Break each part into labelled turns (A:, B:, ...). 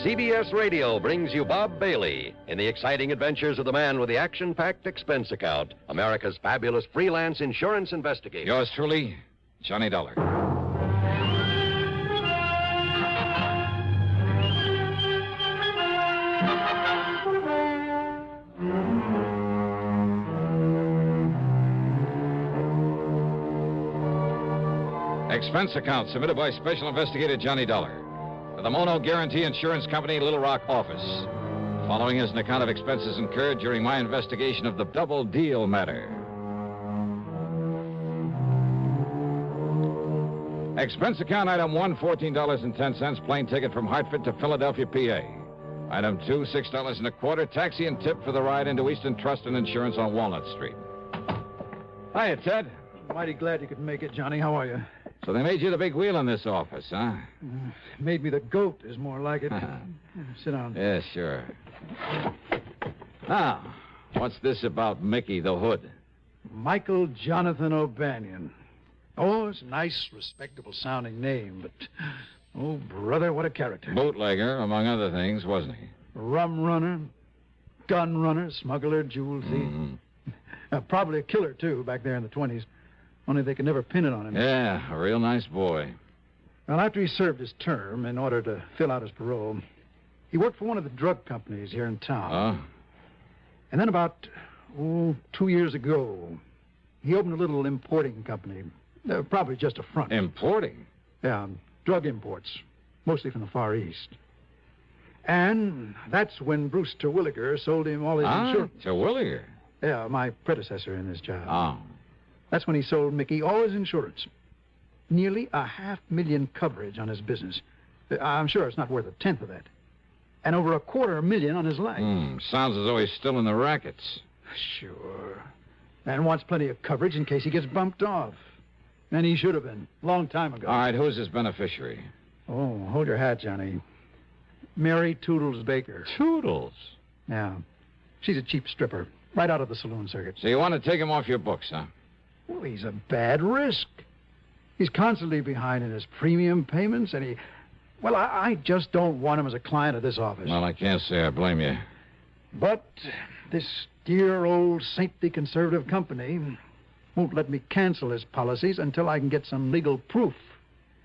A: CBS Radio brings you Bob Bailey in the exciting adventures of the man with the action-packed expense account, America's fabulous freelance insurance investigator.
B: Yours truly, Johnny Dollar. Expense account submitted by Special Investigator Johnny Dollar to the Mono Guarantee Insurance Company, Little Rock office. Following is an account of expenses incurred during my investigation of the double deal matter. Expense account item 1, $14.10, plane ticket from Hartford to Philadelphia, PA. Item 2, $6.25, taxi and tip for the ride into Eastern Trust and Insurance on Walnut Street. Hiya, Ted.
C: Mighty glad you could make it, Johnny. How are you?
B: So they made you the big wheel in this office, huh?
C: Made me the goat is more like it. Sit down.
B: Yeah, sure. Now, what's this about Mickey the Hood?
C: Michael Jonathan O'Banion. Oh, it's a nice, respectable-sounding name, but, oh, brother, what a character.
B: Bootlegger, among other things, wasn't he?
C: Rum runner, gun runner, smuggler, jewel thief.
B: Mm-hmm.
C: Probably a killer, too, back there in the 20s. Only they could never pin it on him.
B: Yeah, a real nice boy.
C: Well, after he served his term, in order to fill out his parole, he worked for one of the drug companies here in town.
B: Oh?
C: And then about, 2 years ago, he opened a little importing company. Probably just a front.
B: Importing?
C: Yeah, drug imports, mostly from the Far East. And that's when Bruce Terwilliger sold him all his insurance.
B: Terwilliger?
C: Yeah, my predecessor in this job.
B: Oh.
C: That's when he sold Mickey all his insurance. Nearly $500,000 coverage on his business. I'm sure it's not worth 1/10 of that. And over $250,000 on his life.
B: Sounds as though he's still in the rackets.
C: Sure. And wants plenty of coverage in case he gets bumped off. And he should have been, long time ago.
B: All right, who's his beneficiary?
C: Oh, hold your hat, Johnny. Mary Toodles Baker.
B: Toodles?
C: Yeah. She's a cheap stripper, right out of the saloon circuit.
B: So you want to take him off your books, huh?
C: Well, he's a bad risk. He's constantly behind in his premium payments, and he... Well, I just don't want him as a client of this office.
B: Well, I can't say I blame you.
C: But this dear old saintly conservative company won't let me cancel his policies until I can get some legal proof.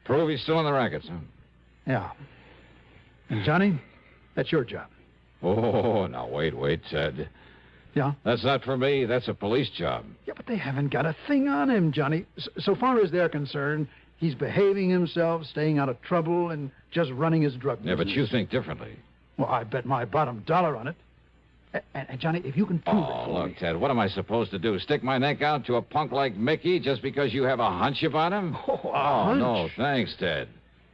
B: Prove he's still in the rackets, huh?
C: Yeah. And, Johnny, that's your job.
B: Oh, now, wait, Ted.
C: Yeah?
B: That's not for me. That's a police job.
C: Yeah, but they haven't got a thing on him, Johnny. So far as they're concerned, he's behaving himself, staying out of trouble, and just running his drug business.
B: Yeah, but you think differently.
C: Well, I bet my bottom dollar on it. And Johnny, if you can prove it for
B: look,
C: me...
B: Ted, what am I supposed to do? Stick my neck out to a punk like Mickey just because you have a hunch about him?
C: Hunch?
B: No, thanks, Ted.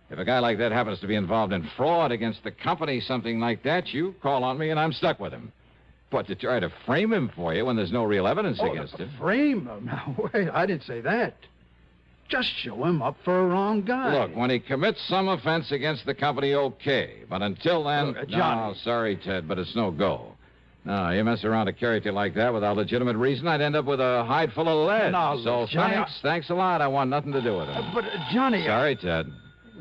B: If a guy like that happens to be involved in fraud against the company, something like that, you call on me and I'm stuck with him. But to try to frame him for you when there's no real evidence against him...
C: Frame him? Now, wait, I didn't say that. Just show him up for a wrong guy.
B: Look, when he commits some offense against the company, okay. But until then...
C: Johnny.
B: No, sorry, Ted, but it's no go. No, you mess around a character like that without legitimate reason, I'd end up with a hide full of lead.
C: No,
B: so
C: look, Johnny,
B: thanks a lot. I want nothing to do with him.
C: But, Johnny...
B: Sorry, Ted.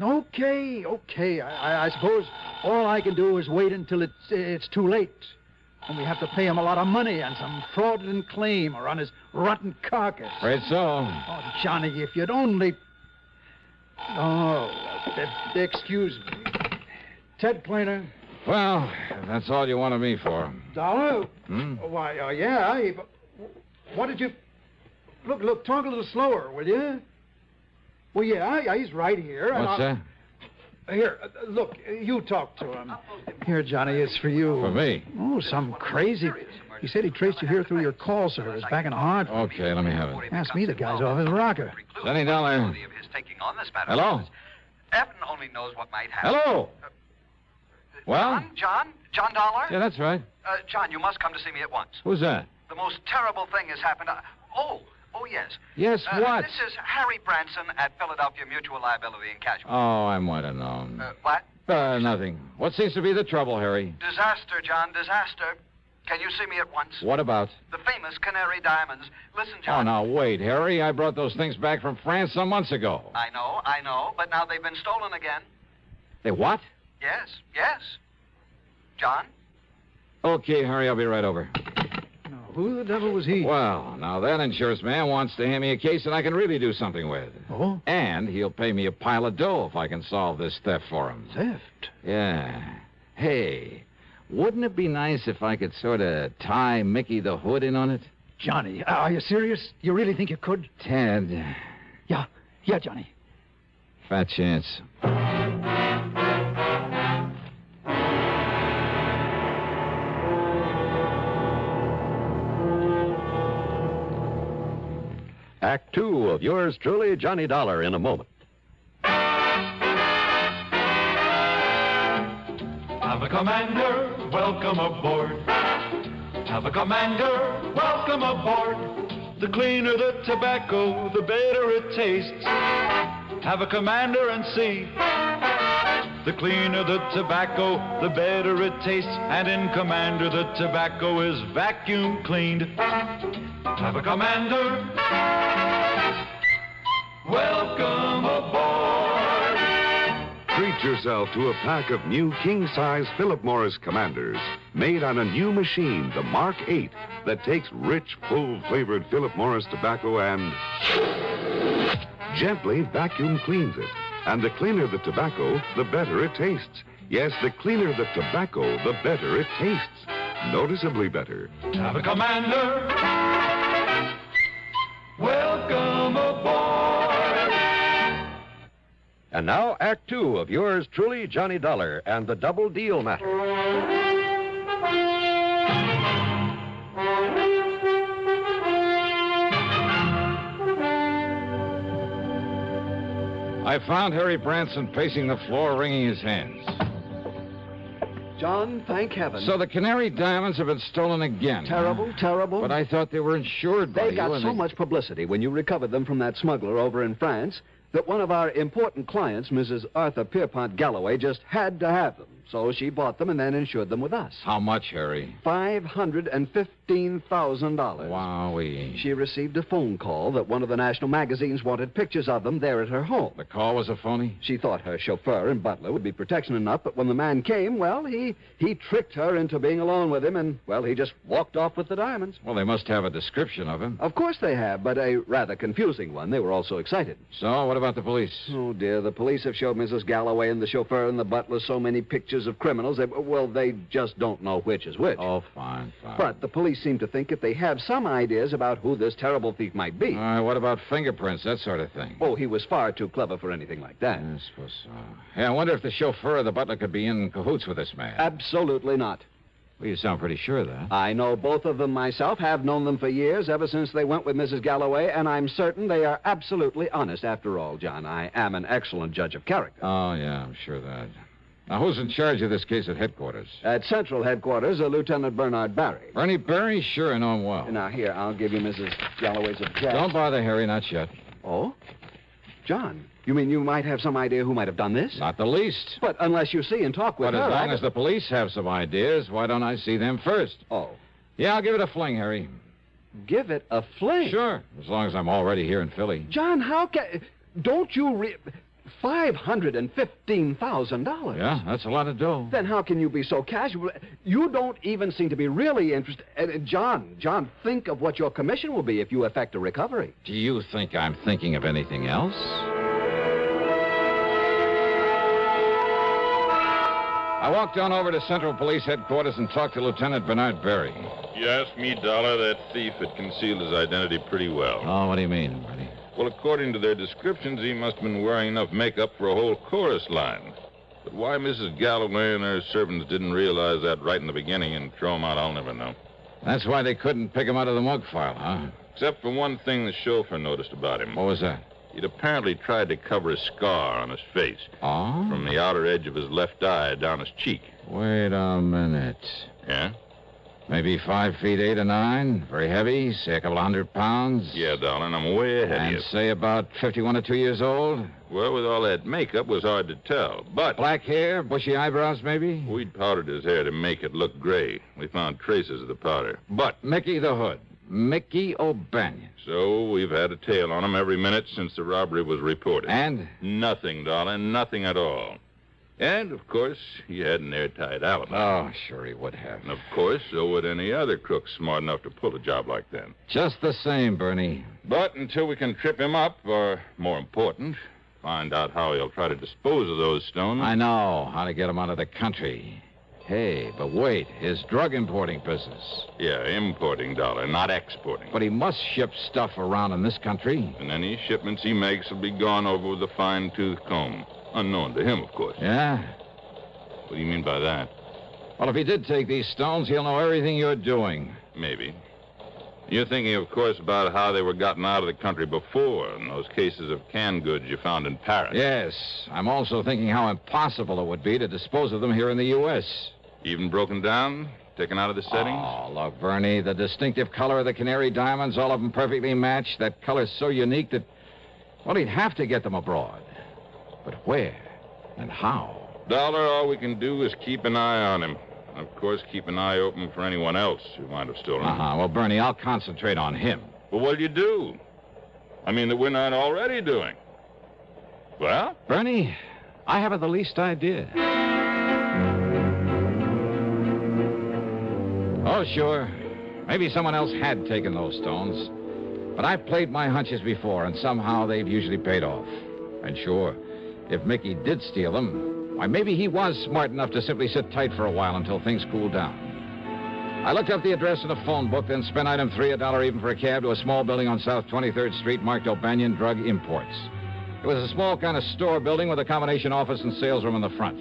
C: Okay. I suppose all I can do is wait until it's too late. And we have to pay him a lot of money on some fraudulent claim or on his rotten carcass.
B: Afraid so.
C: Oh, Johnny, if you'd only... Oh, excuse me. Ted Plainer.
B: Well, if that's all you wanted me for.
C: Dollar? Why, yeah. What did you... Look, talk a little slower, will you? Well, yeah, he's right here.
B: What's that?
C: Here, look, you talk to him. Here, Johnny, it's for you.
B: For me?
C: Oh, some crazy... He said he traced you here through your call service back in Hartford.
B: Okay, let me have it.
C: Ask me, the guy's off his rocker.
B: Johnny Dollar. Hello?
D: Evan only knows what might happen.
B: Hello? Well?
D: John Dollar?
B: Yeah, that's right.
D: John, you must come to see me at once.
B: Who's that?
D: The most terrible thing has happened. Oh, yes.
B: Yes, what?
D: This is Harry Branson at Philadelphia Mutual Liability and Casualty.
B: Oh, I might have known.
D: What?
B: Nothing. What seems to be the trouble, Harry?
D: Disaster, John, disaster. Can you see me at once?
B: What about?
D: The famous Canary Diamonds. Listen,
B: Oh,
D: John.
B: now, wait, Harry. I brought those things back from France some months ago.
D: I know, but now they've been stolen again.
B: They what?
D: Yes. John?
B: Okay, Harry, I'll be right over.
C: Now, who the devil was he?
B: Well, now that insurance man wants to hand me a case that I can really do something with.
C: Oh?
B: And he'll pay me a pile of dough if I can solve this theft for him.
C: Theft?
B: Yeah. Hey, wouldn't it be nice if I could sort of tie Mickey the Hood in on it?
C: Johnny, are you serious? You really think you could?
B: Ted.
C: Yeah, Johnny.
B: Fat chance.
A: Act two of yours truly, Johnny Dollar, in a moment.
E: Have a commander, welcome aboard. Have a commander, welcome aboard. The cleaner the tobacco, the better it tastes. Have a commander and see. The cleaner the tobacco, the better it tastes. And in Commander, the tobacco is vacuum cleaned. Have a commander, welcome aboard.
F: Treat yourself to a pack of new king-size Philip Morris Commanders, made on a new machine, the Mark 8, that takes rich, full-flavored Philip Morris tobacco and gently vacuum cleans it. And the cleaner the tobacco, the better it tastes. Yes, the cleaner the tobacco, the better it tastes. Noticeably better.
E: Have a commander, welcome aboard.
A: And now, Act two of yours truly, Johnny Dollar, and the double deal matter.
B: I found Harry Branson pacing the floor, wringing his hands.
G: John, thank heaven.
B: So the Canary Diamonds have been stolen again.
G: Terrible, terrible.
B: But I thought they were insured by
G: They
B: you.
G: got so much publicity when you recovered them from that smuggler over in France that one of our important clients, Mrs. Arthur Pierpont Galloway, just had to have them. So she bought them and then insured them with us.
B: How much, Harry?
G: $515,000.
B: Wowee.
G: She received a phone call that one of the national magazines wanted pictures of them there at her home.
B: The call was a phony?
G: She thought her chauffeur and butler would be protection enough, but when the man came, well, he tricked her into being alone with him, and, well, he just walked off with the diamonds.
B: Well, they must have a description of him.
G: Of course they have, but a rather confusing one. They were all so excited.
B: So, what about the police?
G: Oh, dear, the police have showed Mrs. Galloway and the chauffeur and the butler so many pictures of criminals that, well, they just don't know which is which.
B: Oh, fine.
G: But the police seem to think that they have some ideas about who this terrible thief might be.
B: All right, what about fingerprints, that sort of thing?
G: Oh, he was far too clever for anything like that.
B: I suppose so. Yeah, I wonder if the chauffeur or the butler could be in cahoots with this man.
G: Absolutely not.
B: Well, you sound pretty sure of that.
G: I know both of them myself, have known them for years, ever since they went with Mrs. Galloway, and I'm certain they are absolutely honest. After all, John, I am an excellent judge of character.
B: Oh, yeah, I'm sure of that. Now, who's in charge of this case at headquarters?
G: At Central Headquarters, Lieutenant Bernard Barry.
B: Bernie Barry? Sure, I know him well.
G: Now, here, I'll give you Mrs. Galloway's address.
B: Don't bother, Harry, not yet.
G: Oh? John, you mean you might have some idea who might have done this?
B: Not the least.
G: But unless you see and talk with
B: But
G: her...
B: as long as the police have some ideas, why don't I see them first?
G: Oh.
B: Yeah, I'll give it a fling, Harry.
G: Give it a fling?
B: Sure, as long as I'm already here in Philly.
G: John, how can... Don't you $515,000.
B: Yeah, that's a lot of dough.
G: Then how can you be so casual? You don't even seem to be really interested. John, think of what your commission will be if you effect a recovery.
B: Do you think I'm thinking of anything else? I walked on over to Central Police Headquarters and talked to Lieutenant Bernard Barry.
H: You asked me, Dollar, that thief had concealed his identity pretty well.
B: Oh, what do you mean, Bernie?
H: Well, according to their descriptions, he must have been wearing enough makeup for a whole chorus line. But why Mrs. Galloway and her servants didn't realize that right in the beginning and throw him out, I'll never know.
B: That's why they couldn't pick him out of the mug file, huh?
H: Except for one thing the chauffeur noticed about him.
B: What was that?
H: He'd apparently tried to cover a scar on his face.
B: Oh?
H: From the outer edge of his left eye down his cheek.
B: Wait a minute.
H: Yeah?
B: Maybe 5 feet 8 or 9. Very heavy. Say a couple of 100 pounds.
H: Yeah, darling, I'm way ahead of
B: And
H: you.
B: say about 51 or 2 years old.
H: Well, with all that makeup, it was hard to tell. But
B: Black hair, bushy eyebrows, maybe?
H: we'd powdered his hair to make it look gray. We found traces of the powder. But
B: Mickey the Hood. Mickey O'Banion.
H: so we've had a tail on him every minute since the robbery was reported.
B: And?
H: Nothing, darling, nothing at all. And, of course, he had an airtight alibi.
B: Oh, sure he would have.
H: And, of course, so would any other crook smart enough to pull a job like that.
B: Just the same, Bernie.
H: But until we can trip him up, or, more important, find out how he'll try to dispose of those stones...
B: I know how to get him out of the country. Hey, but wait, his drug importing business.
H: Yeah, importing, Dollar, not exporting.
B: But he must ship stuff around in this country.
H: And any shipments he makes will be gone over with a fine-tooth comb. Unknown to him, of course.
B: Yeah?
H: What do you mean by that?
B: Well, if he did take these stones, he'll know everything you're doing.
H: Maybe. You're thinking, of course, about how they were gotten out of the country before, and those cases of canned goods you found in Paris.
B: Yes. I'm also thinking how impossible it would be to dispose of them here in the U.S.
H: Even broken down? Taken out of the settings?
B: Oh, look, Bernie, the distinctive color of the canary diamonds, all of them perfectly matched. That color's so unique that, well, he'd have to get them abroad. But where and how?
H: Dollar, all we can do is keep an eye on him. Of course, keep an eye open for anyone else who might have stolen them.
B: Well, Bernie, I'll concentrate on him.
H: Well, what'll you do? I mean, that we're not already doing. Well?
B: Bernie, I haven't the least idea. Oh, sure. Maybe someone else had taken those stones. But I've played my hunches before, and somehow they've usually paid off. And sure, if Mickey did steal them, why, maybe he was smart enough to simply sit tight for a while until things cooled down. I looked up the address in a phone book, then spent item 3, $1 even for a cab to a small building on South 23rd Street marked O'Banion Drug Imports. It was a small kind of store building with a combination office and sales room in the front.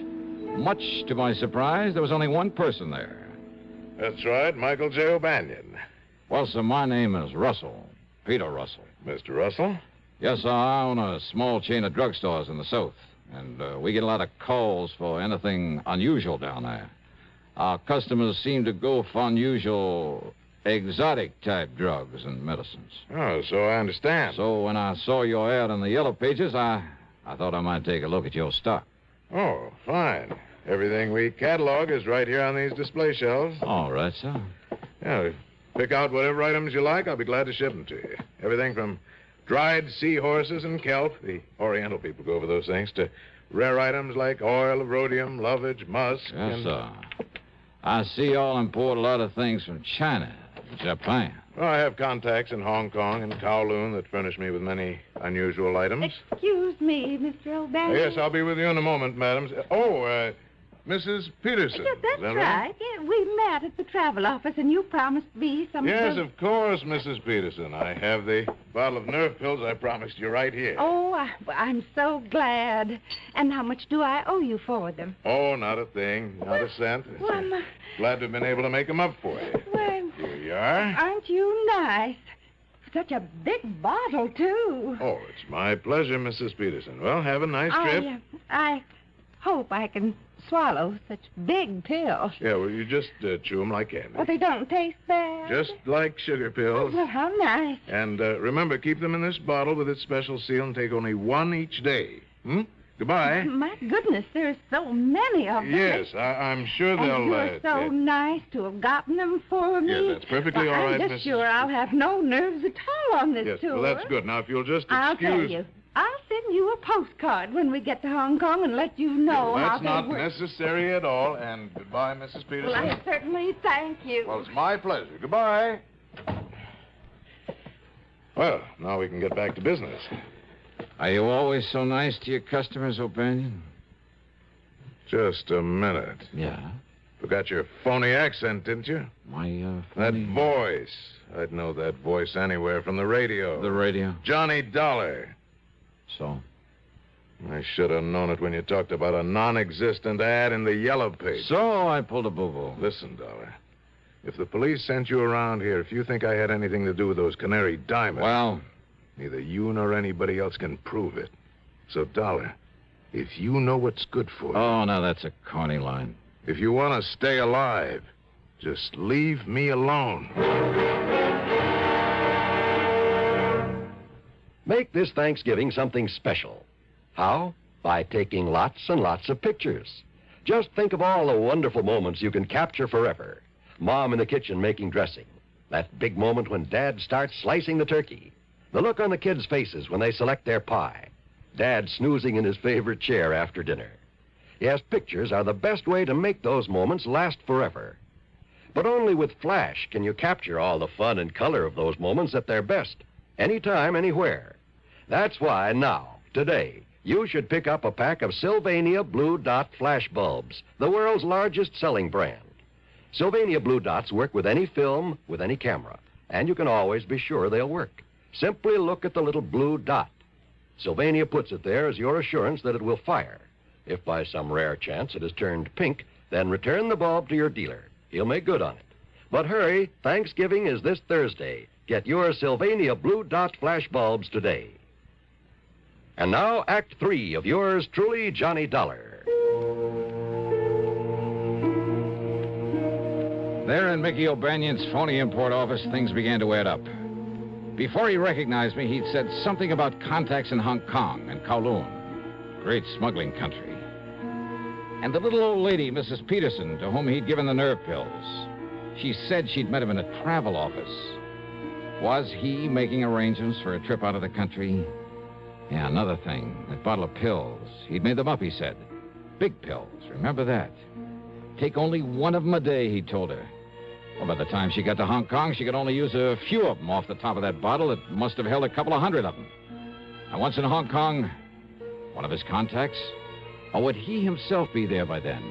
B: Much to my surprise, there was only one person there.
I: That's right, Michael J. O'Banion.
B: Well, sir, my name is Russell. Peter Russell.
I: Mr. Russell?
B: Yes, sir, I own a small chain of drugstores in the South. And we get a lot of calls for anything unusual down there. Our customers seem to go for unusual, exotic-type drugs and medicines.
I: Oh, so I understand.
B: So when I saw your ad in the Yellow Pages, I thought I might take a look at your stock.
I: Oh, fine. Everything we catalog is right here on these display shelves.
B: All right, sir.
I: Yeah, pick out whatever items you like. I'll be glad to ship them to you. Everything from dried seahorses and kelp, the Oriental people go over those things, to rare items like oil of rhodium, lovage, musk.
B: Yes, sir. I see y'all import a lot of things from China, Japan.
I: Well, I have contacts in Hong Kong and Kowloon that furnish me with many unusual items.
J: Excuse me, Mr. O'Banion.
I: Yes, I'll be with you in a moment, madam. Mrs. Peterson.
J: Yes, that's right. Yeah, we met at the travel office, and you promised me some...
I: Yes, of course, Mrs. Peterson. I have the bottle of nerve pills I promised you right here.
J: Oh, I'm so glad. And how much do I owe you for them?
I: Oh, not a thing. Not a cent.
J: Well,
I: glad to have been able to make them up for you.
J: Well...
I: Here you are.
J: Aren't you nice? Such a big bottle, too.
I: Oh, it's my pleasure, Mrs. Peterson. Well, have a nice trip.
J: I hope I can swallow such big pills.
I: Yeah, well, you just chew them like candy.
J: Well, they don't taste bad.
I: Just like sugar pills.
J: Oh, well, how nice.
I: And remember, keep them in this bottle with its special seal and take only one each day. Goodbye.
J: My goodness, there's so many of them.
I: Yes, I'm sure they'll...
J: And you're so nice to have gotten them for me.
I: Yes, that's perfectly all right,
J: I'm just sure I'll have no nerves at all on this tour.
I: Well, that's good. Now, if you'll just excuse...
J: I'll tell you. I'll send you a postcard when we get to Hong Kong and let you know how they work.
I: That's not necessary at all. And goodbye, Mrs. Peterson.
J: Well, I certainly thank you.
I: Well, it's my pleasure. Goodbye. Well, now we can get back to business.
B: Are you always so nice to your customers, O'Banion?
I: Just a minute.
B: Yeah?
I: Forgot your phony accent, didn't you?
B: My,
I: That voice. I'd know that voice anywhere from the radio.
B: The radio?
I: Johnny Dollar.
B: So?
I: I should have known it when you talked about a non-existent ad in the Yellow Page.
B: So I pulled a boo-boo.
I: Listen, Dollar. If the police sent you around here, if you think I had anything to do with those canary diamonds...
B: Well...
I: Neither you nor anybody else can prove it. So, Dollar, if you know what's good for you...
B: Oh, now that's a corny line.
I: If you want to stay alive, just leave me alone.
A: Make this Thanksgiving something special. How? By taking lots and lots of pictures. Just think of all the wonderful moments you can capture forever. Mom in the kitchen making dressing. That big moment when Dad starts slicing the turkey. The look on the kids' faces when they select their pie. Dad snoozing in his favorite chair after dinner. Yes, pictures are the best way to make those moments last forever. But only with flash can you capture all the fun and color of those moments at their best, anytime, anywhere. That's why now, today, you should pick up a pack of Sylvania Blue Dot flash bulbs, the world's largest selling brand. Sylvania Blue Dots work with any film, with any camera, and you can always be sure they'll work. Simply look at the little blue dot. Sylvania puts it there as your assurance that it will fire. If by some rare chance it has turned pink, then return the bulb to your dealer. He'll make good on it. But hurry, Thanksgiving is this Thursday. Get your Sylvania Blue Dot flash bulbs today. And now, Act 3 of yours truly, Johnny Dollar.
B: There in Mickey O'Banion's phony import office, things began to add up. Before he recognized me, he'd said something about contacts in Hong Kong and Kowloon. Great smuggling country. And the little old lady, Mrs. Peterson, to whom he'd given the nerve pills. She said she'd met him in a travel office. Was he making arrangements for a trip out of the country? Yeah, another thing. That bottle of pills. He'd made them up, he said. Big pills. Remember that. Take only one of them a day, he told her. Well, by the time she got to Hong Kong, she could only use a few of them off the top of that bottle. It must have held a couple of hundred of them. And once in Hong Kong, one of his contacts? Or would he himself be there by then?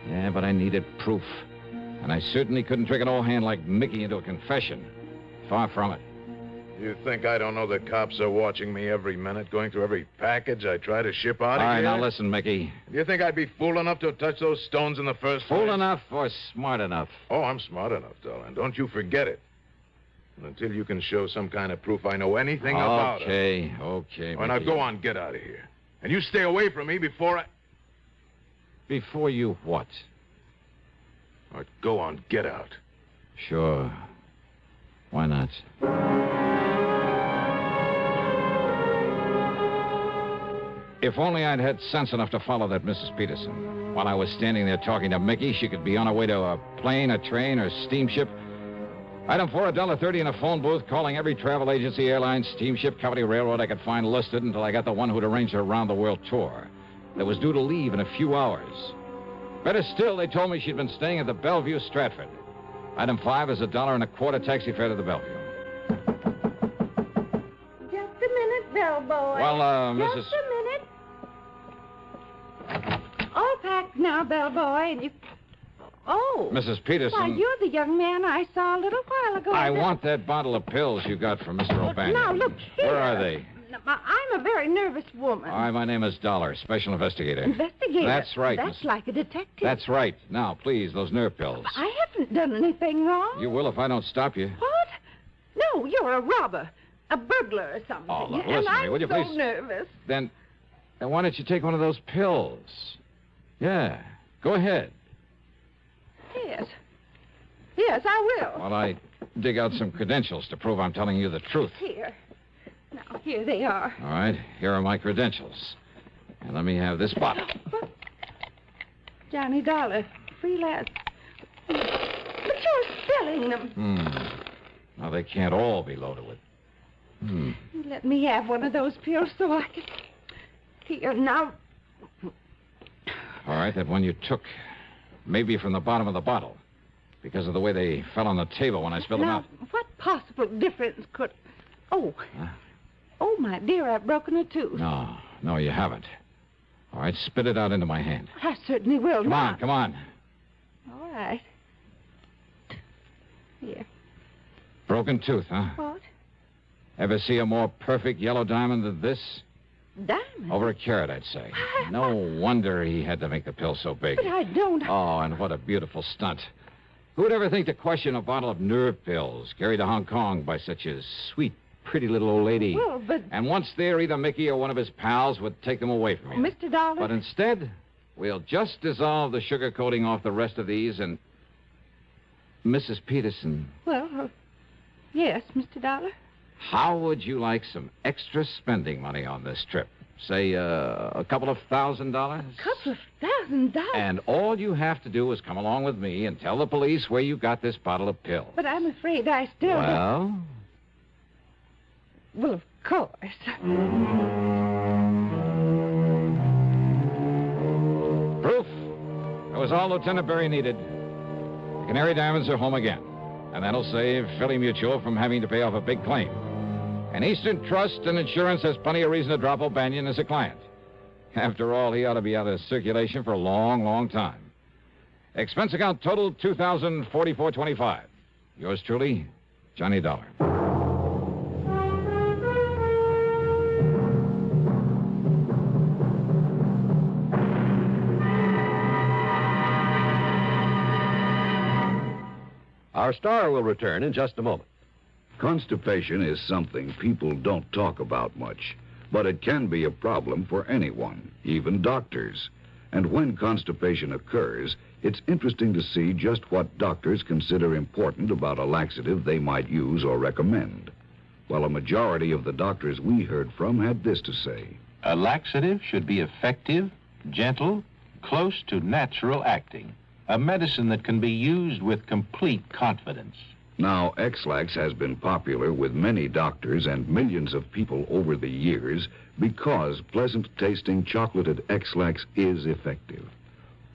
B: Yeah, but I needed proof. And I certainly couldn't trick an old hand like Mickey into a confession. Far from it.
I: You think I don't know the cops are watching me every minute, going through every package I try to ship out of here?
B: All right, now listen, Mickey.
I: You think I'd be fool enough to touch those stones in the first place?
B: Fool enough or smart enough?
I: Oh, I'm smart enough, darling. Don't you forget it. And until you can show some kind of proof I know anything about it.
B: Okay,
I: Well, now go on, get out of here. And you stay away from me before I...
B: Before you what?
I: All right, go on, get out.
B: Sure. Why not? If only I'd had sense enough to follow that Mrs. Peterson. While I was standing there talking to Mickey, she could be on her way to a plane, a train, or steamship. Item 4, $1.30 in a phone booth, calling every travel agency, airline, steamship, company, railroad I could find listed until I got the one who'd arranged her round-the-world tour. That was due to leave in a few hours. Better still, they told me she'd been staying at the Bellevue Stratford. Item 5 is $1.25 taxi fare to the Bellevue.
J: Just a minute, bellboy.
B: Well, Mrs.
J: Just a minute. All packed now, bellboy, and you... Oh.
B: Mrs. Peterson.
J: Why, you're the young man I saw a little while ago.
B: I want that bottle of pills you got from Mr. O'Banion.
J: Now, look here.
B: Where are they?
J: I'm a very nervous woman.
B: All right, my name is Dollar, special investigator.
J: Investigator?
B: That's right.
J: That's like a detective.
B: That's right. Now, please, those nerve pills.
J: I haven't done anything wrong.
B: You will if I don't stop you.
J: What? No, you're a robber. A burglar or something.
B: Oh, look,
J: and
B: listen to
J: I'm
B: me, will you
J: so
B: please?
J: nervous.
B: Then why don't you take one of those pills? Yeah, go ahead.
J: Yes. Yes, I will.
B: While I dig out some credentials to prove I'm telling you the truth.
J: Here. Now, here they are.
B: All right, here are my credentials. And let me have this bottle.
J: Johnny Dollar, freelance. But you're spilling them.
B: Now, they can't all be loaded with...
J: Let me have one of those pills so I can... Here, now...
B: All right, that one you took. Maybe from the bottom of the bottle. Because of the way they fell on the table when I spilled them out.
J: What possible difference could... Oh.
B: Huh?
J: Oh, my dear, I've broken a tooth.
B: No, you haven't. All right, spit it out into my hand.
J: I certainly will.
B: Come on.
J: All right. Here.
B: Broken tooth, huh?
J: What?
B: Ever see a more perfect yellow diamond than this?
J: Diamond?
B: Over a carat, I'd say. No wonder he had to make the pill so big.
J: But I don't...
B: Oh, and what a beautiful stunt. Who'd ever think to question a bottle of nerve pills carried to Hong Kong by such a sweet, pretty little old lady?
J: Well, but...
B: And once there, either Mickey or one of his pals would take them away from you.
J: Mr. Dollar...
B: But instead, we'll just dissolve the sugar coating off the rest of these and... Mrs. Peterson.
J: Well, yes, Mr. Dollar.
B: How would you like some extra spending money on this trip? Say, a couple of $1,000?
J: Couple of $1,000?
B: And all you have to do is come along with me and tell the police where you got this bottle of pills.
J: But I'm afraid I still...
B: Well?
J: Well, of course.
B: was all Lieutenant Berry needed. The Canary Diamonds are home again, and that'll save Philly Mutual from having to pay off a big claim. And Eastern Trust and Insurance has plenty of reason to drop O'Banion as a client. After all, he ought to be out of circulation for a long, long time. Expense account total $2,044.25. Yours truly, Johnny Dollar.
A: Our star will return in just a moment.
F: Constipation is something people don't talk about much, but it can be a problem for anyone, even doctors. And when constipation occurs, it's interesting to see just what doctors consider important about a laxative they might use or recommend. Well, a majority of the doctors we heard from had this to say.
K: A laxative should be effective, gentle, close to natural acting. A medicine that can be used with complete confidence.
F: Now, X-Lax has been popular with many doctors and millions of people over the years because pleasant-tasting chocolated X-Lax is effective.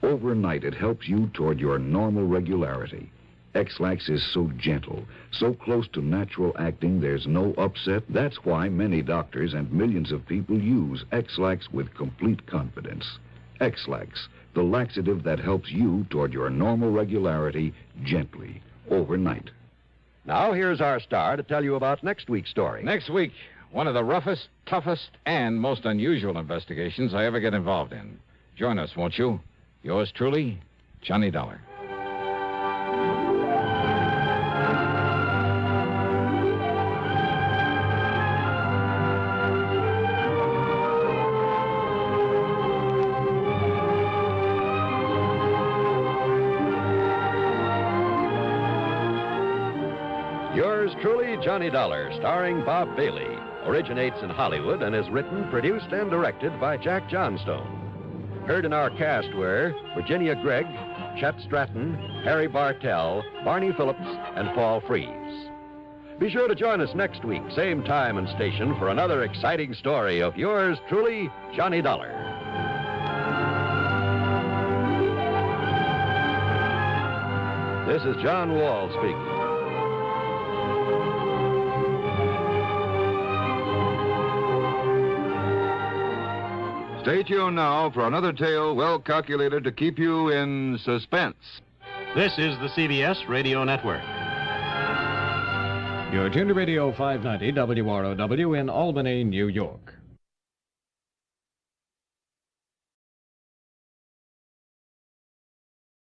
F: Overnight, it helps you toward your normal regularity. X-Lax is so gentle, so close to natural acting, there's no upset. That's why many doctors and millions of people use X-Lax with complete confidence. X-Lax, the laxative that helps you toward your normal regularity gently, overnight.
A: Now, here's our star to tell you about next week's story.
B: Next week, one of the roughest, toughest, and most unusual investigations I ever get involved in. Join us, won't you? Yours truly, Johnny Dollar.
A: Yours truly, Johnny Dollar, starring Bob Bailey, originates in Hollywood and is written, produced, and directed by Jack Johnstone. Heard in our cast were Virginia Gregg, Chet Stratton, Harry Bartell, Barney Phillips, and Paul Frees. Be sure to join us next week, same time and station, for another exciting story of yours truly, Johnny Dollar. This is John Wall speaking.
F: Stay tuned now for another tale well calculated to keep you in suspense.
L: This is the CBS Radio Network.
M: You're tuned to Radio 590 WROW in Albany, New York.